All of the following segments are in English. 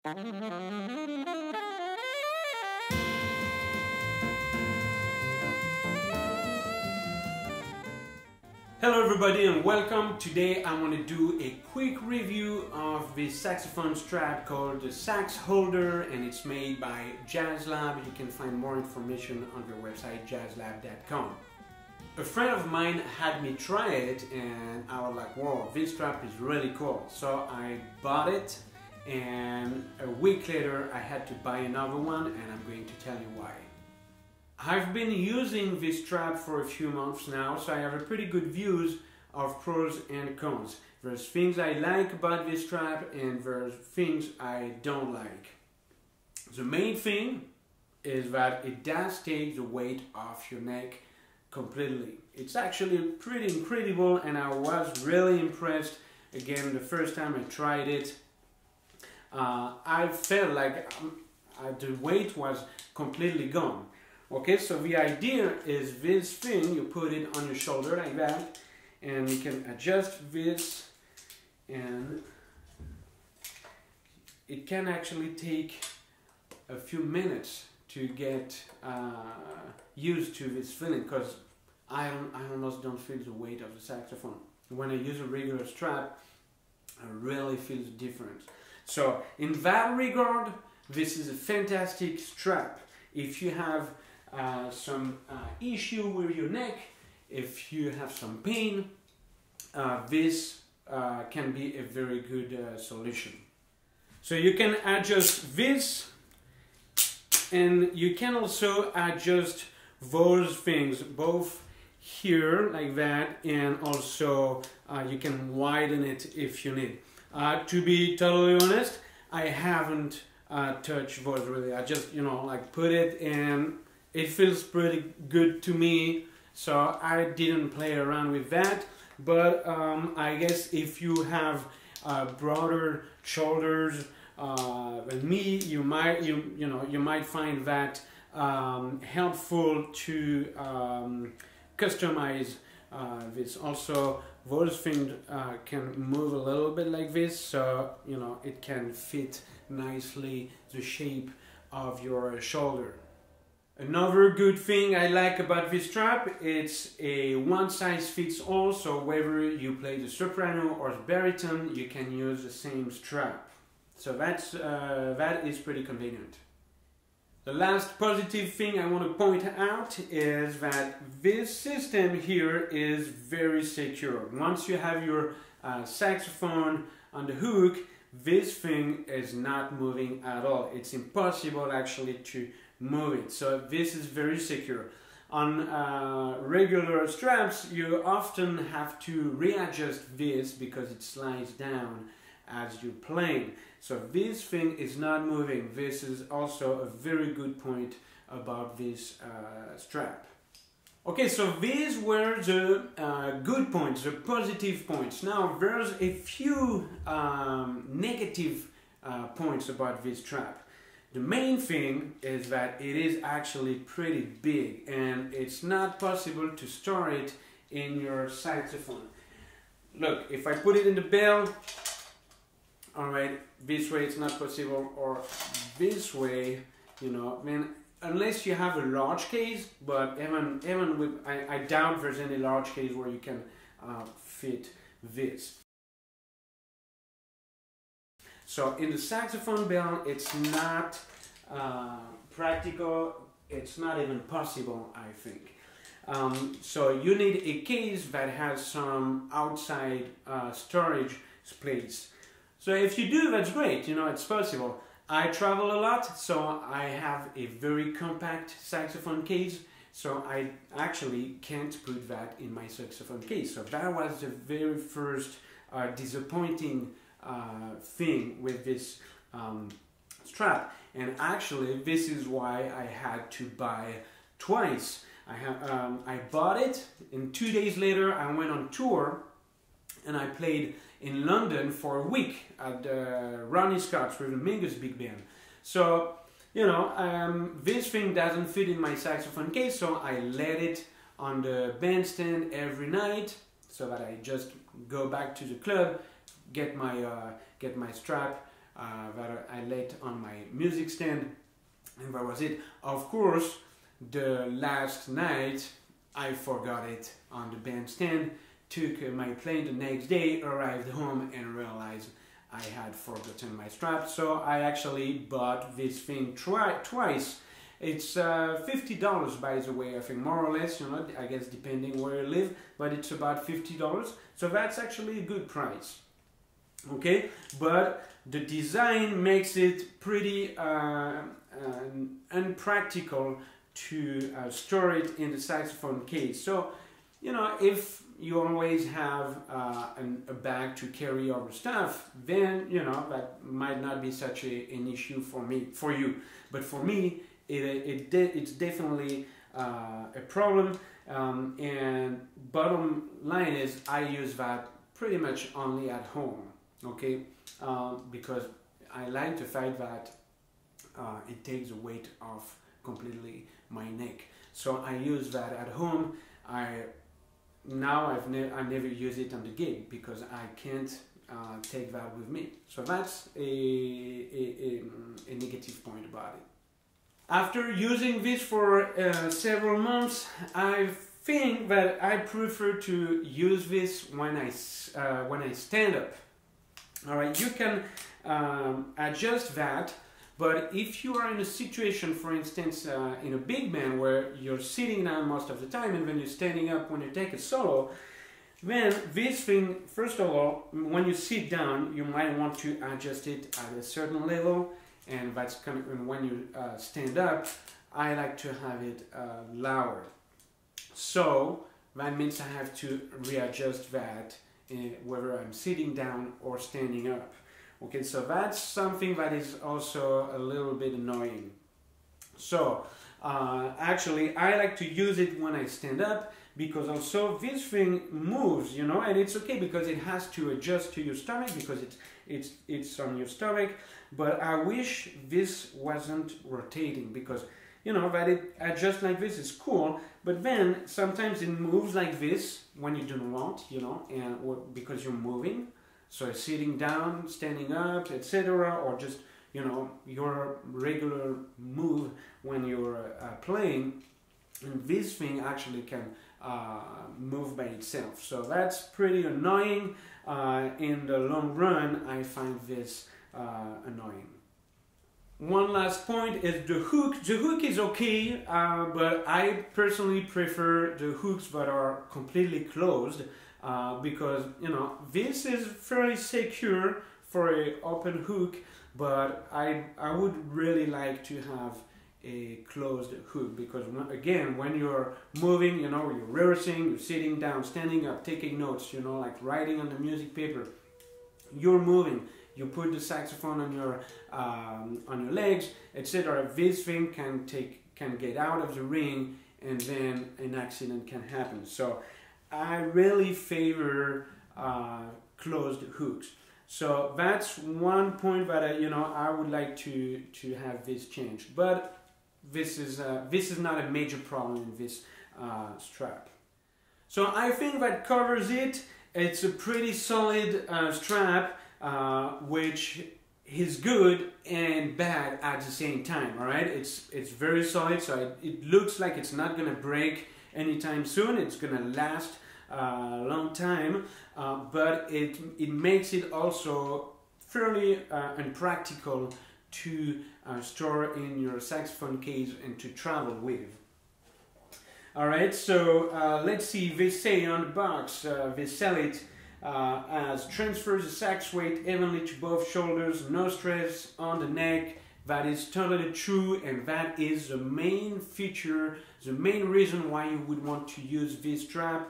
Hello everybody and welcome. Today I want to do a quick review of this saxophone strap called the Sax Holder, and it's made by JazzLab. You can find more information on their website jazzlab.com. A friend of mine had me try it and I was like, whoa, this strap is really cool. So I bought it, and a week later I had to buy another one, and I'm going to tell you why. I've been using this strap for a few months now, so I have a pretty good views of pros and cons. There's things I like about this strap and there's things I don't like. The main thing is that it does take the weight off your neck completely. It's actually pretty incredible, and I was really impressed again the first time I tried it. I felt like the weight was completely gone. Okay, so the idea is this thing, you put it on your shoulder like that, and you can adjust this, and it can actually take a few minutes to get used to this feeling, because I almost don't feel the weight of the saxophone. When I use a regular strap, I really feel the difference. So in that regard, this is a fantastic strap. If you have some issue with your neck, if you have some pain, this can be a very good solution. So you can adjust this, and you can also adjust those things both here like that, and also you can widen it if you need. To be totally honest, I haven't touched those really. I just, like put it in. It feels pretty good to me, so I didn't play around with that. But I guess if you have broader shoulders than me, you might find that helpful to customize this. Also, those things can move a little bit like this, so it can fit nicely the shape of your shoulder. Another good thing I like about this strap, it's a one-size-fits-all, so whether you play the soprano or the baritone, you can use the same strap. So that is pretty convenient. The last positive thing I want to point out is that this system here is very secure. Once you have your saxophone on the hook, this thing is not moving at all. It's impossible actually to move it. So this is very secure. On regular straps, you often have to readjust this because it slides down as you're playing. So this thing is not moving. This is also a very good point about this strap. Okay, so these were the good points, the positive points. Now there's a few negative points about this strap. The main thing is that it is actually pretty big, and it's not possible to store it in your saxophone. Look, if I put it in the bell, alright, this way it's not possible, or this way, unless you have a large case, but even with, I doubt there's any large case where you can fit this. So in the saxophone bell, it's not practical, it's not even possible, I think. So you need a case that has some outside storage space. So if you do, that's great, it's possible. I travel a lot, so I have a very compact saxophone case, so I actually can't put that in my saxophone case. So that was the very first disappointing thing with this strap, and actually this is why I had to buy twice. I bought it, and 2 days later I went on tour and I played in London for a week at Ronnie Scott's with the Mingus Big Band. So this thing doesn't fit in my saxophone case, so I let it on the bandstand every night so that I just go back to the club, get my strap that I laid on my music stand, and that was it. Of course, the last night I forgot it on the bandstand, took my plane the next day, arrived home and realized I had forgotten my strap. So I actually bought this thing twice. It's $50, by the way, I think, more or less, you know, I guess depending where you live, but it's about $50. So that's actually a good price. Okay, but the design makes it pretty unpractical to store it in the saxophone case. So, you know, if you always have a bag to carry over stuff, then, you know, that might not be such an issue for you. But for me, it's definitely a problem. And bottom line is, I use that pretty much only at home. Okay, because I like the fact that it takes the weight off completely my neck. So I use that at home. I never use it on the gig because I can't take that with me. So that's a negative point about it. After using this for several months, I think that I prefer to use this when I stand up. All right, you can adjust that, but if you are in a situation, for instance, in a big band where you're sitting down most of the time and then you're standing up when you take a solo, then this thing, first of all, when you sit down, you might want to adjust it at a certain level, and that's kind of, and when you stand up, I like to have it lower. So that means I have to readjust that whether I'm sitting down or standing up. Okay, so that's something that is also a little bit annoying. So actually I like to use it when I stand up, because also this thing moves, you know, and it's okay because it has to adjust to your stomach because it's on your stomach. But I wish this wasn't rotating, because, you know, that it adjusts like this is cool, but then sometimes it moves like this when you don't want, you know, and because you're moving. So sitting down, standing up, etc., or just, you know, your regular move when you're playing, and this thing actually can move by itself. So that's pretty annoying. In the long run, I find this annoying. One last point is the hook. The hook is okay, but I personally prefer the hooks that are completely closed, because, you know, this is fairly secure for an open hook, but I would really like to have a closed hook, because again, when you're moving, you know, you're rehearsing, you're sitting down, standing up, taking notes, you know, like writing on the music paper, you're moving. You put the saxophone on your legs, etc. This thing can get out of the ring, and then an accident can happen. So I really favor closed hooks. So that's one point that I would like to have this changed. But this is not a major problem in this strap. So I think that covers it. It's a pretty solid strap, which is good and bad at the same time. All right, it's very solid, so it looks like it's not gonna break anytime soon. It's gonna last a long time, but it makes it also fairly impractical to store in your saxophone case and to travel with. Alright, so let's see, they say on the box, they sell it as transfers the sax weight evenly to both shoulders, no stress on the neck. That is totally true, and that is the main feature, the main reason why you would want to use this strap.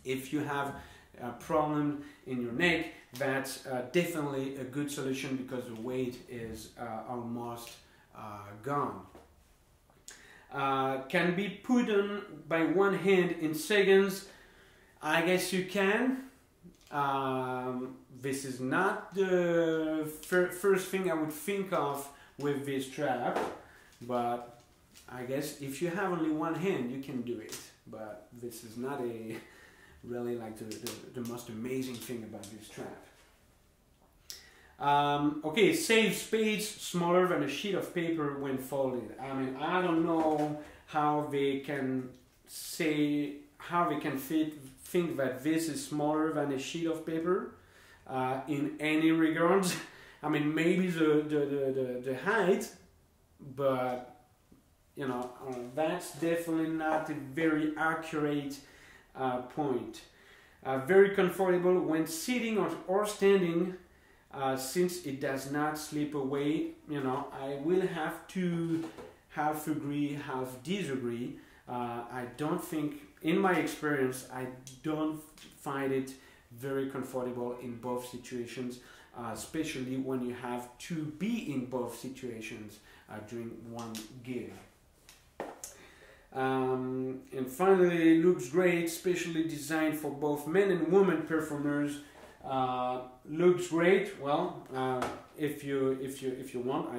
If you have a problem in your neck, that's definitely a good solution, because the weight is almost gone. Can be put on by one hand in seconds. I guess you can. This is not the first thing I would think of with this strap, but I guess if you have only one hand, you can do it. But this is not really like the most amazing thing about this strap. Okay, saves space smaller than a sheet of paper when folded. I mean, I don't know how they can think that this is smaller than a sheet of paper in any regards. I mean, maybe the height, but you know, that's definitely not a very accurate point. Very comfortable when sitting or standing, since it does not slip away. You know, I will have to half agree, half disagree. I don't think, in my experience, I don't find it very comfortable in both situations, especially when you have to be in both situations during one gig. And finally, looks great, specially designed for both men and women performers. Looks great. Well, if you want,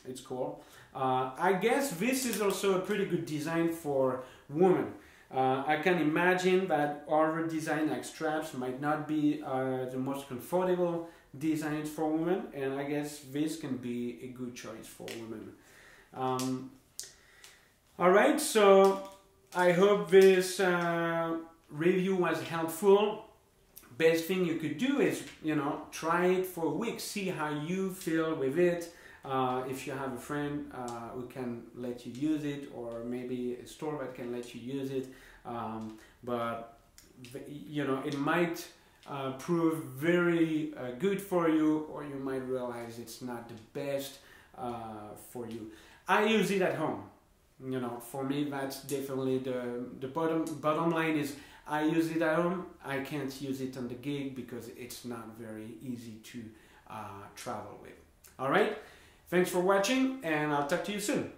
it's cool. I guess this is also a pretty good design for women. I can imagine that other design like straps might not be the most comfortable designs for women, and I guess this can be a good choice for women. Alright, so I hope this review was helpful. Best thing you could do is, you know, try it for a week, see how you feel with it. If you have a friend who can let you use it, or maybe a store that can let you use it, but you know, it might prove very good for you, or you might realize it's not the best for you. I use it at home. You know, for me, that's definitely the bottom line is I use it at home. I can't use it on the gig because it's not very easy to travel with. All right, thanks for watching, and I'll talk to you soon.